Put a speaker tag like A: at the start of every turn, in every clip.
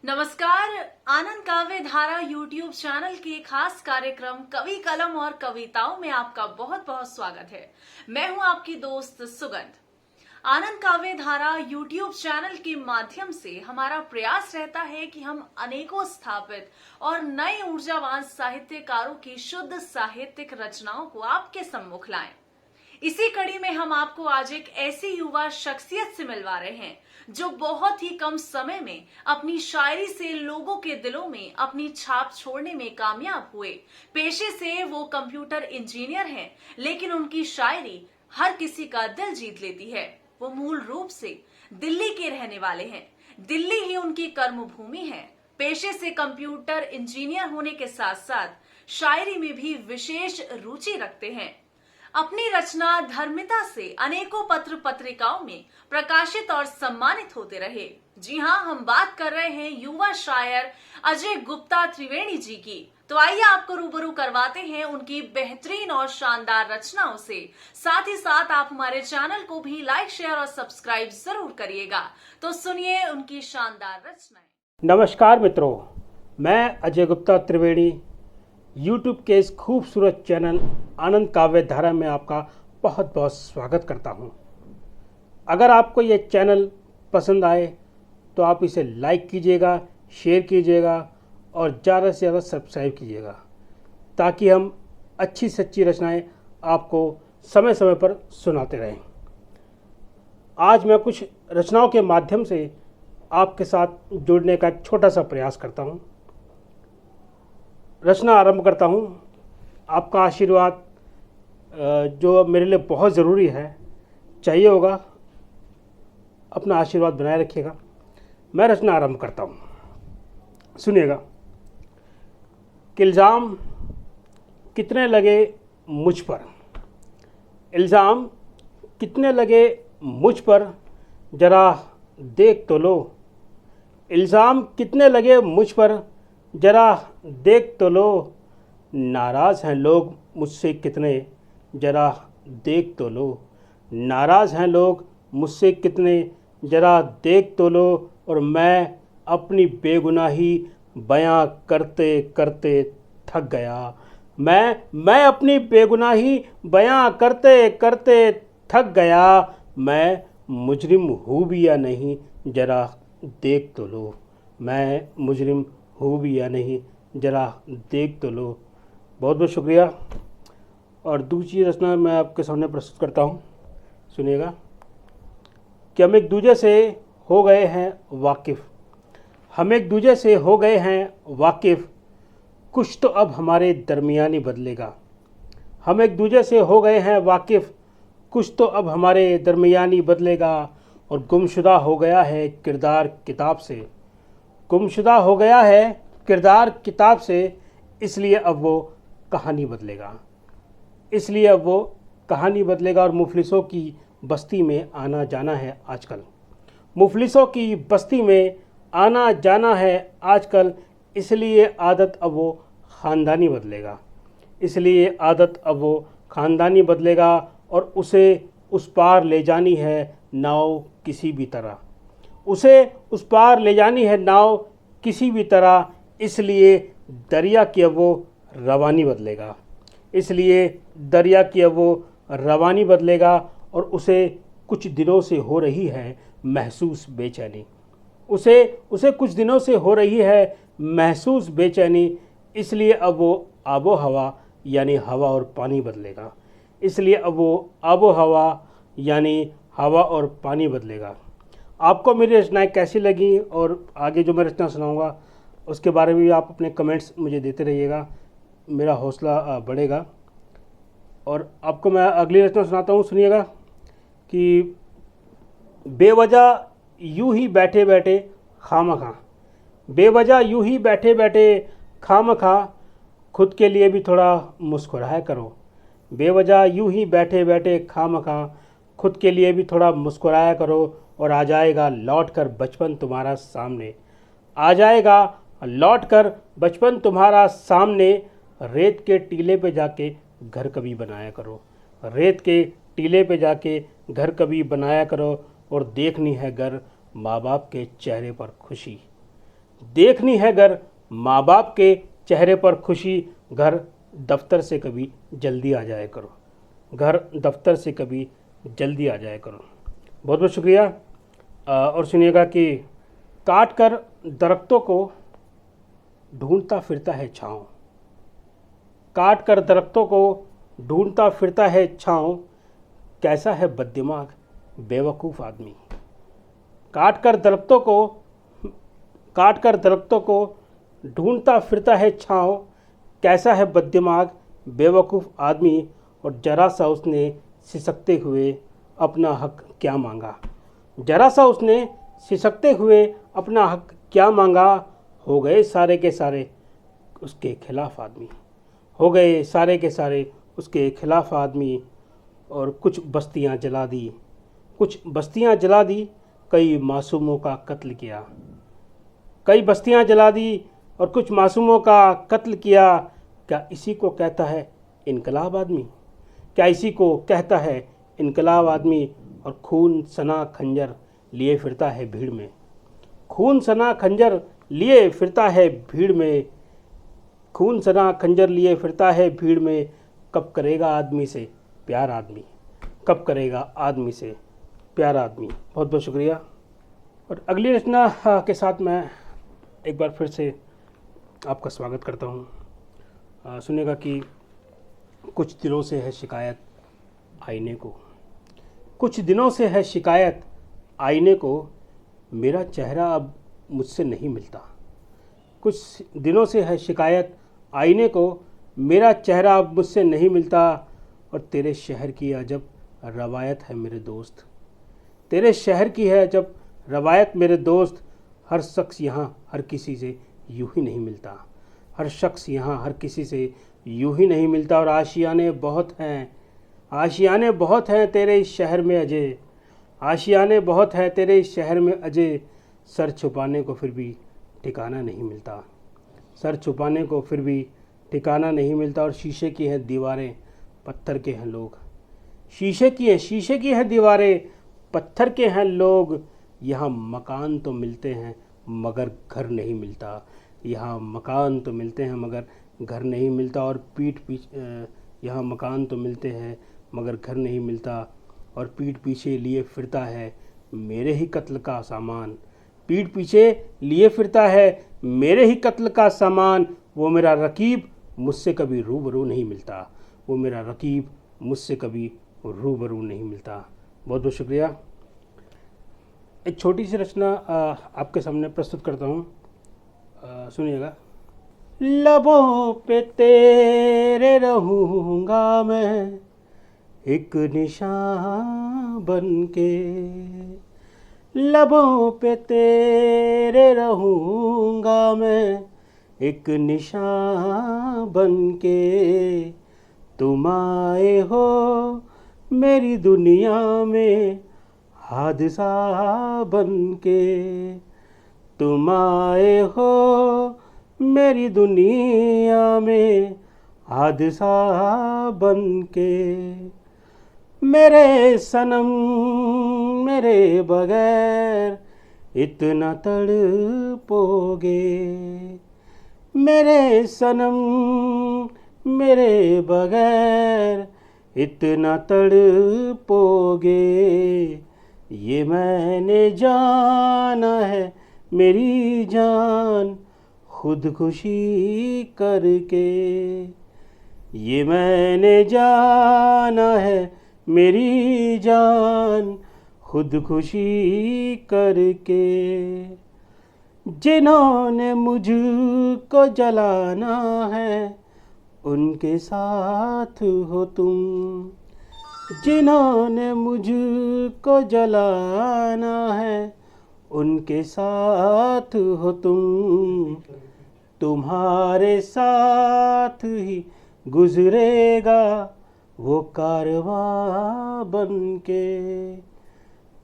A: नमस्कार। आनंद काव्य धारा यूट्यूब चैनल के खास कार्यक्रम कवि कलम और कविताओं में आपका बहुत बहुत स्वागत है। मैं हूं आपकी दोस्त सुगंध। आनंद काव्य धारा यूट्यूब चैनल के माध्यम से हमारा प्रयास रहता है कि हम अनेकों स्थापित और नए ऊर्जावान साहित्यकारों की शुद्ध साहित्यिक रचनाओं को आपके सम्मुख लाएं। इसी कड़ी में हम आपको आज एक ऐसी युवा शख्सियत से मिलवा रहे हैं जो बहुत ही कम समय में अपनी शायरी से लोगों के दिलों में अपनी छाप छोड़ने में कामयाब हुए। पेशे से वो कंप्यूटर इंजीनियर हैं, लेकिन उनकी शायरी हर किसी का दिल जीत लेती है। वो मूल रूप से दिल्ली के रहने वाले हैं। दिल्ली ही उनकी कर्मभूमि है। पेशे से कंप्यूटर इंजीनियर होने के साथ साथ शायरी में भी विशेष रुचि रखते हैं। अपनी रचना धर्मिता से अनेकों पत्र पत्रिकाओं में प्रकाशित और सम्मानित होते रहे। जी हाँ, हम बात कर रहे हैं युवा शायर अजय गुप्ता त्रिवेणी जी की। तो आइए आपको रूबरू करवाते हैं उनकी बेहतरीन और शानदार रचनाओं से। साथ ही साथ आप हमारे चैनल को भी लाइक, शेयर और सब्सक्राइब जरूर करिएगा। तो सुनिए उनकी शानदार रचनाएं।
B: नमस्कार मित्रों, मैं अजय गुप्ता त्रिवेणी YouTube के इस खूबसूरत चैनल आनंद काव्य धारा में आपका बहुत बहुत स्वागत करता हूं। अगर आपको ये चैनल पसंद आए तो आप इसे लाइक कीजिएगा, शेयर कीजिएगा और ज़्यादा से ज़्यादा सब्सक्राइब कीजिएगा, ताकि हम अच्छी सच्ची रचनाएं आपको समय समय पर सुनाते रहें। आज मैं कुछ रचनाओं के माध्यम से आपके साथ जुड़ने का एक छोटा सा प्रयास करता हूं। रचना आरंभ करता हूं। आपका आशीर्वाद जो मेरे लिए बहुत ज़रूरी है, चाहिए होगा। अपना आशीर्वाद बनाए रखिएगा। मैं रचना आरंभ करता हूं, सुनिएगा। कि इल्ज़ाम कितने लगे मुझ पर, इल्ज़ाम कितने लगे मुझ पर, ज़रा देख तो लो। इल्ज़ाम कितने लगे मुझ पर, ज़रा देख तो लो। नाराज़ हैं लोग मुझसे कितने, ज़रा देख तो लो। नाराज़ हैं लोग मुझसे कितने, ज़रा देख तो लो। और मैं अपनी बेगुनाही बयां करते करते थक गया। मैं अपनी बेगुनाही बयां करते करते थक गया। मैं मुजरिम हूँ भी या नहीं, ज़रा देख तो लो। मैं मुजरिम हूँ भी या नहीं, ज़रा देख तो लो। बहुत बहुत शुक्रिया। और दूसरी रचना मैं आपके सामने प्रस्तुत करता हूँ, सुनिएगा। कि हम एक दूजे से हो गए हैं वाकिफ़, हम एक दूजे से हो गए हैं वाकिफ़, कुछ तो अब हमारे दरमियानी बदलेगा। हम एक दूजे से हो गए हैं वाकिफ़, कुछ तो अब हमारे दरमियानी बदलेगा। और गुमशुदा हो गया है किरदार किताब से, गुमशुदा हो गया है किरदार किताब से, इसलिए अब वो कहानी बदलेगा। इसलिए अब वो कहानी बदलेगा। और मुफलिसों की बस्ती में आना जाना है आजकल, मुफलिसों की बस्ती में आना जाना है आजकल, इसलिए आदत अब वो ख़ानदानी बदलेगा। इसलिए आदत अब वो ख़ानदानी बदलेगा। और उसे उस पार ले जानी है नाव किसी भी तरह, उसे उस पार ले जानी है नाव किसी भी तरह, इसलिए दरिया की अब वो रवानी बदलेगा। इसलिए दरिया की अब वो रवानी बदलेगा। और उसे कुछ दिनों से हो रही है महसूस बेचैनी, उसे कुछ दिनों से हो रही है महसूस बेचैनी, इसलिए अब वो आबो हवा यानी हवा और पानी बदलेगा। इसलिए अब वो आबो हवा यानी हवा और पानी बदलेगा। आपको मेरी रचनाएं कैसी लगी और आगे जो मैं रचना सुनाऊंगा उसके बारे में भी आप अपने कमेंट्स मुझे देते रहिएगा, मेरा हौसला बढ़ेगा। और आपको मैं अगली रचना सुनाता हूँ, सुनिएगा। कि बेवजह यूं ही बैठे बैठे खामखा, बेवजह यूं ही बैठे बैठे खामखा, खुद के लिए भी थोड़ा मुस्कुराया करो। बेवजह यूं ही बैठे बैठे खामखा, खुद के लिए भी थोड़ा मुस्कुराया करो। और आ जाएगा लौट कर बचपन तुम्हारा सामने, आ जाएगा लौट कर बचपन तुम्हारा सामने। रेत के टीले पे जाके घर कभी बनाया करो, रेत के टीले पे जाके घर कभी बनाया करो। और देखनी है घर माँ बाप के चेहरे पर खुशी, देखनी है घर माँ बाप के चेहरे पर खुशी, घर दफ्तर से कभी जल्दी आ जाया करो, घर दफ्तर से कभी जल्दी आ जाया करो। बहुत बहुत शुक्रिया। और सुनिएगा कि काट कर दरख्तों को ढूंढता फिरता है छाँव, काट कर दरख्तों को ढूंढता फिरता है छाँव, कैसा है बददिमाग बेवकूफ़ आदमी। काट कर दरख्तों को ढूंढता फिरता है छाँव, कैसा है बददिमाग बेवकूफ़ आदमी। और जरा सा उसने सिसकते हुए अपना हक क्या मांगा, जरा सा उसने सिसकते हुए अपना हक क्या मांगा। हो गए सारे के सारे उसके खिलाफ आदमी, हो गए सारे के सारे उसके खिलाफ आदमी। और कुछ बस्तियां जला दी, कुछ बस्तियां जला दी, कई मासूमों का कत्ल किया, कई बस्तियां जला दी और कुछ मासूमों का कत्ल किया। क्या इसी को कहता है इनकलाब आदमी, क्या इसी को कहता है इनकलाब आदमी। और खून सना खंजर लिए फिरता है भीड़ में, खून सना खंजर लिए फिरता है भीड़ में, खून सना खंजर लिए फिरता है भीड़ में। कब करेगा आदमी से प्यार आदमी, कब करेगा आदमी से प्यार आदमी। बहुत बहुत शुक्रिया। और अगली रचना के साथ मैं एक बार फिर से आपका स्वागत करता हूँ। सुनिएगा कि कुछ दिनों से है शिकायत आईने को, कुछ दिनों से है शिकायत आईने को, मेरा चेहरा अब मुझसे नहीं मिलता। कुछ दिनों से है शिकायत आईने को, मेरा चेहरा अब मुझसे नहीं मिलता। और तेरे शहर की अजब रवायत है मेरे दोस्त, तेरे शहर की है जब रवायत मेरे दोस्त। हर शख्स यहाँ हर किसी से यूं ही नहीं मिलता, हर शख्स यहाँ हर किसी से यूं ही नहीं मिलता। और आशियाने बहुत हैं, आशियाने बहुत हैं तेरे इस शहर में अजय, आशियाने बहुत हैं तेरे इस शहर में अजय। सर छुपाने को फिर भी ठिकाना नहीं मिलता, सर छुपाने को फिर भी ठिकाना नहीं मिलता। और शीशे की हैं दीवारें पत्थर के हैं लोग, शीशे की हैं दीवारें पत्थर के हैं लोग। यहाँ मकान तो मिलते हैं मगर घर नहीं मिलता, यहाँ मकान तो मिलते हैं मगर घर नहीं मिलता। और यहाँ मकान तो मिलते हैं मगर घर नहीं मिलता। और पीठ पीछे लिए फिरता है मेरे ही कत्ल का सामान, पीठ पीछे लिए फिरता है मेरे ही कत्ल का सामान। वो मेरा रकीब मुझसे कभी रूबरू नहीं मिलता, वो मेरा रकीब मुझसे कभी रूबरू नहीं मिलता। बहुत बहुत शुक्रिया। एक छोटी सी रचना आपके सामने प्रस्तुत करता हूँ, सुनिएगा। लबों पे तेरे रहूँगा मैं एक निशान बन के, लबों पे तेरे रहूँगा मैं एक निशान बन के। तुम आए हो मेरी दुनिया में हादसा बन के, तुम आए हो मेरी दुनिया में हादसा बन के। मेरे सनम मेरे बगैर इतना तड़पोगे, मेरे सनम मेरे बगैर इतना तड़पोगे। ये मैंने जाना है मेरी जान खुदकुशी करके, ये मैंने जाना है मेरी जान खुदकुशी करके। जिन्होंने मुझको जलाना है उनके साथ हो तुम, जिन्होंने मुझको जलाना है उनके साथ हो तुम। तुम्हारे साथ ही गुजरेगा वो कारवां बन के,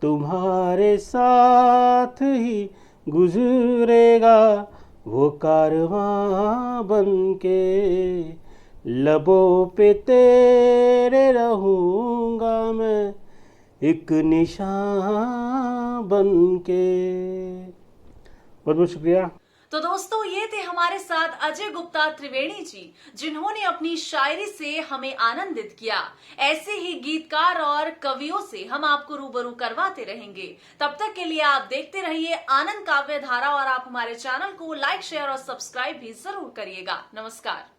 B: तुम्हारे साथ ही गुजरेगा वो कारवां बन के। लबों पे तेरे रहूँगा मैं एक निशान बन के। बहुत बहुत शुक्रिया।
A: तो दोस्तों, ये थे हमारे साथ अजय गुप्ता त्रिवेणी जी, जिन्होंने अपनी शायरी से हमें आनंदित किया। ऐसे ही गीतकार और कवियों से हम आपको रूबरू करवाते रहेंगे। तब तक के लिए आप देखते रहिए आनंद काव्य धारा और आप हमारे चैनल को लाइक, शेयर और सब्सक्राइब भी जरूर करिएगा। नमस्कार।